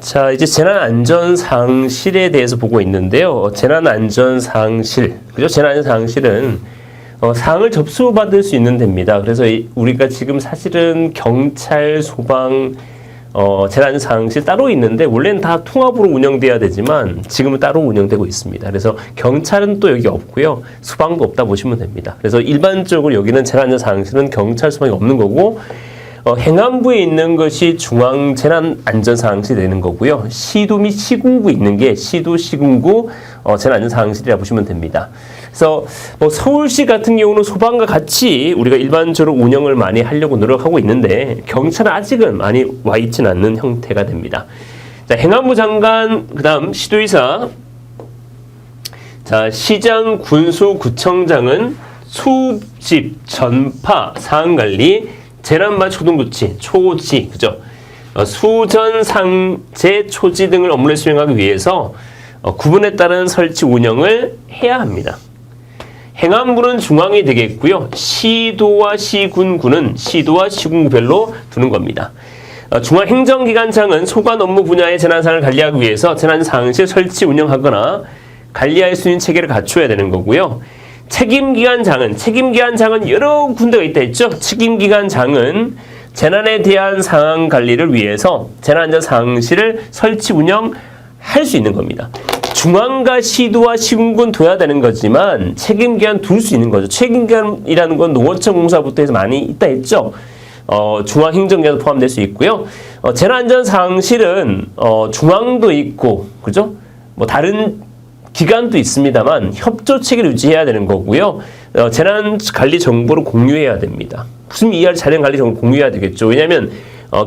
자, 이제 재난안전상실에 대해서 보고 있는데요. 재난안전상실, 그죠? 재난안전상실은 사항을 접수받을 수 있는 데입니다. 그래서 우리가 지금 사실은 경찰, 소방, 재난안전상실 따로 있는데 원래는 다 통합으로 운영돼야 되지만 지금은 따로 운영되고 있습니다. 그래서 경찰은 또 여기 없고요. 소방도 없다 보시면 됩니다. 그래서 일반적으로 여기는 재난안전상실은 경찰, 소방이 없는 거고 행안부에 있는 것이 중앙재난안전상실이 되는 거고요. 시도 및 시군구에 있는 게 시도, 시군구 재난안전상실이라 보시면 됩니다. 그래서 서울시 같은 경우는 소방과 같이 우리가 일반적으로 운영을 많이 하려고 노력하고 있는데 경찰은 아직은 많이 와 있지는 않는 형태가 됩니다. 자, 행안부 장관, 그 다음 시도의사, 자, 시장, 군수, 구청장은 수집, 전파, 사항관리, 재난발 초등부치, 초지, 그죠? 수전, 상제, 초지 등을 업무를 수행하기 위해서 구분에 따른 설치 운영을 해야 합니다. 행안부는 중앙이 되겠고요. 시도와 시군구는 시도와 시군구별로 두는 겁니다. 중앙행정기관장은 소관 업무 분야의 재난상을 관리하기 위해서 재난상실 설치 운영하거나 관리할 수 있는 체계를 갖춰야 되는 거고요. 책임기관장은 여러 군데가 있다 했죠. 책임기관장은 재난에 대한 상황 관리를 위해서 재난안전상실을 설치 운영할 수 있는 겁니다. 중앙과 시도와 시군구는 둬야 되는 거지만 책임기관 둘 수 있는 거죠. 책임기관이라는 건 농어촌 공사부터 해서 많이 있다 했죠. 중앙행정기관도 포함될 수 있고요. 재난안전상실은 중앙도 있고, 그죠? 다른 기관도 있습니다만 협조 체계를 유지해야 되는 거고요. 재난관리 정보를 공유해야 됩니다. 무슨 이해할 재난관리 정보를 공유해야 되겠죠. 왜냐하면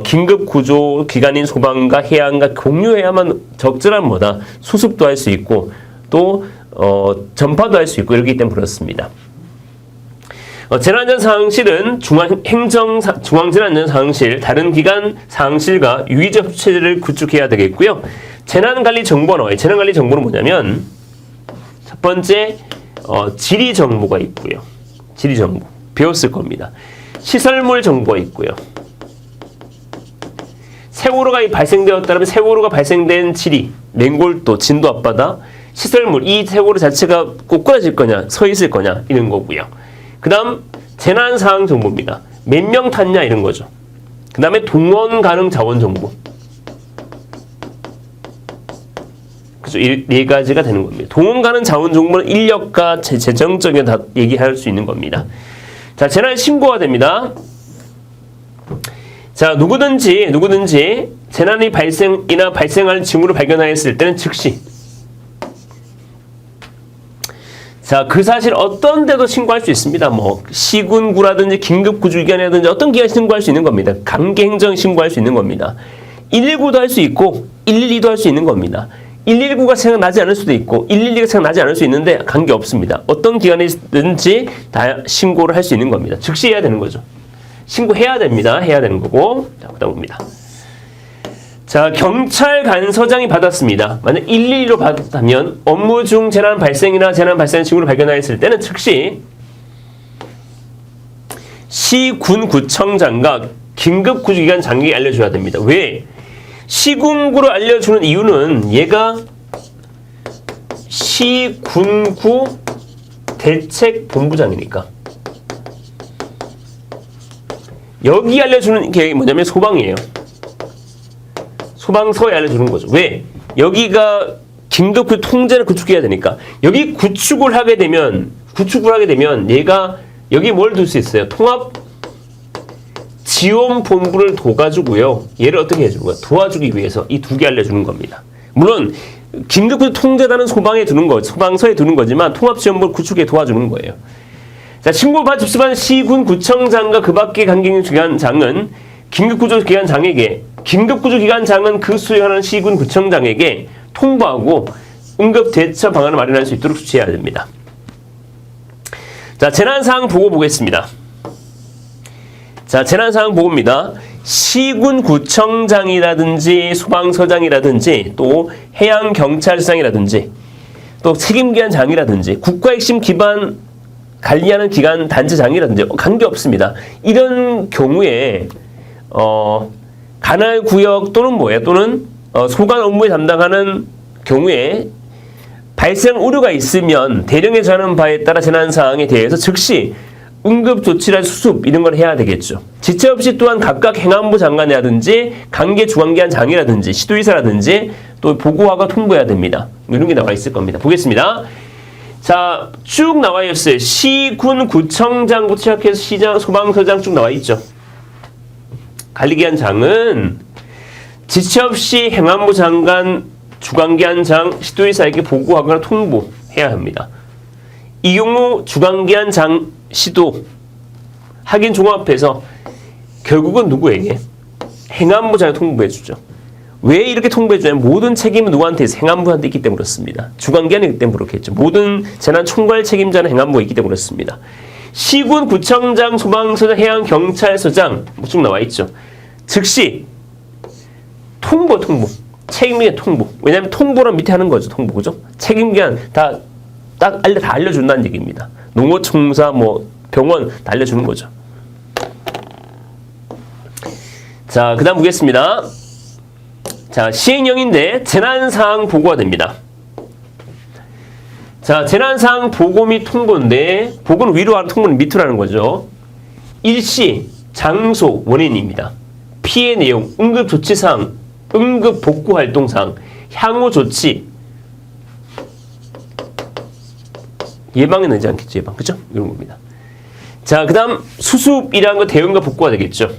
긴급구조 기관인 소방과 해양과 공유해야만 적절한 수습도 할 수 있고 또 전파도 할 수 있고 이렇기 때문에 그렇습니다. 재난안전상실은 중앙재난안전상실, 다른 기관 상실과 유의적 체제를 구축해야 되겠고요. 재난관리 정보는 뭐냐면 첫 번째 지리 정보가 있고요. 지리 정보 배웠을 겁니다. 시설물 정보가 있고요. 세월호가 발생되었다면 세월호가 발생된 지리, 맹골도, 진도 앞바다, 시설물, 이 세월호 자체가 꼬꾸라질 거냐, 서 있을 거냐 이런 거고요. 그 다음 재난사항 정보입니다. 몇 명 탔냐 이런 거죠. 그 다음에 동원 가능 자원 정보. 그죠? 이 네 가지가 되는 겁니다. 동원 가능 자원 정보는 인력과 재정적인 다 얘기할 수 있는 겁니다. 자, 재난 신고가 됩니다. 자, 누구든지 재난이 발생할 징후를 발견하였을 때는 즉시 자, 그 사실 어떤 데도 신고할 수 있습니다. 시군구라든지 긴급구조기관이라든지 어떤 기관에 신고할 수 있는 겁니다. 관계행정 신고할 수 있는 겁니다. 119도 할 수 있고 112도 할 수 있는 겁니다. 119가 생각나지 않을 수도 있고 112가 생각나지 않을 수 있는데 관계없습니다. 어떤 기관이든지 다 신고를 할 수 있는 겁니다. 즉시 해야 되는 거죠. 신고해야 됩니다. 해야 되는 거고. 자, 그다음 봅니다. 자, 경찰 간서장이 받았습니다. 만약 112로 받았다면 업무 중 재난 발생이나 재난 발생 징후를 발견하였을 때는 즉시 시군구청장과 긴급구조기관 장에게 알려줘야 됩니다. 왜? 시군구로 알려주는 이유는 얘가 시군구 대책본부장이니까. 여기 알려주는 게 뭐냐면 소방이에요. 소방서에 알려주는 거죠. 왜? 여기가 긴급구 통제를 구축해야 되니까. 여기 구축을 하게 되면 얘가 여기 뭘 둘 수 있어요? 통합 지원본부를 둬가지고요. 얘를 어떻게 해주는 거야? 도와주기 위해서 이 두 개 알려주는 겁니다. 물론 긴급구 통제단은 소방에 두는 거, 소방서에 두는 거지만 통합지원본부 구축에 도와주는 거예요. 자, 신고받아 접수받은 시군구청장과 그 밖의 관계기관장은 긴급구조기관장은 그 수행하는 시군구청장에게 통보하고 응급대처 방안을 마련할 수 있도록 조치해야 됩니다. 자, 재난사항 보고 보겠습니다. 자, 재난사항 보고입니다. 시군구청장이라든지 소방서장이라든지 또 해양경찰서장이라든지 또 책임기관장이라든지 국가핵심 기반 관리하는 기관 단체장이라든지 관계없습니다. 이런 경우에 관할구역 또는 또는 소관 업무에 담당하는 경우에 발생 우려가 있으면 대령에 정하는 바에 따라 재난 사항에 대해서 즉시 응급 조치나 수습 이런 걸 해야 되겠죠. 지체 없이 또한 각각 행안부 장관이라든지 관계 주관기관 장이라든지 시도의사라든지 또 보고하고 통보해야 됩니다. 이런 게 나와 있을 겁니다. 보겠습니다. 자, 쭉 나와 있어요. 시, 군, 구청장부터 시작해서 시장, 소방서장 쭉 나와 있죠. 관리기관장은 지체 없이 행안부 장관, 주관기관장, 시도의사에게 보고하거나 통보해야 합니다. 이 경우 주관기관장, 시도 확인 종합해서 결국은 누구에게? 행안부장에 통보해주죠. 왜 이렇게 통보해주냐면 모든 책임은 누구한테 있어요? 행안부한테 있기 때문에 그렇습니다. 주관기관이기 때문에 그렇겠죠. 모든 재난 총괄 책임자는 행안부에 있기 때문에 그렇습니다. 시군, 구청장, 소방서장, 해양경찰서장 쭉 나와 있죠. 즉시 통보. 책임기관 통보. 왜냐하면 통보는 밑에 하는 거죠. 통보. 그죠? 책임기관 다 알려준다는 얘기입니다. 농어청사, 병원 다 알려주는 거죠. 자, 그 다음 보겠습니다. 자, 시행령인데 재난사항 보고가 됩니다. 자, 재난사항 보고 및 통보인데 보고는 위로 하는 통보는 밑으로 하는 거죠. 일시, 장소, 원인입니다. 피해 내용, 응급조치사항, 응급복구활동사항, 향후조치, 예방은 되지 않겠죠. 예방. 그죠? 이런 겁니다. 자, 그 다음 수습이라는 거 대응과 복구가 되겠죠.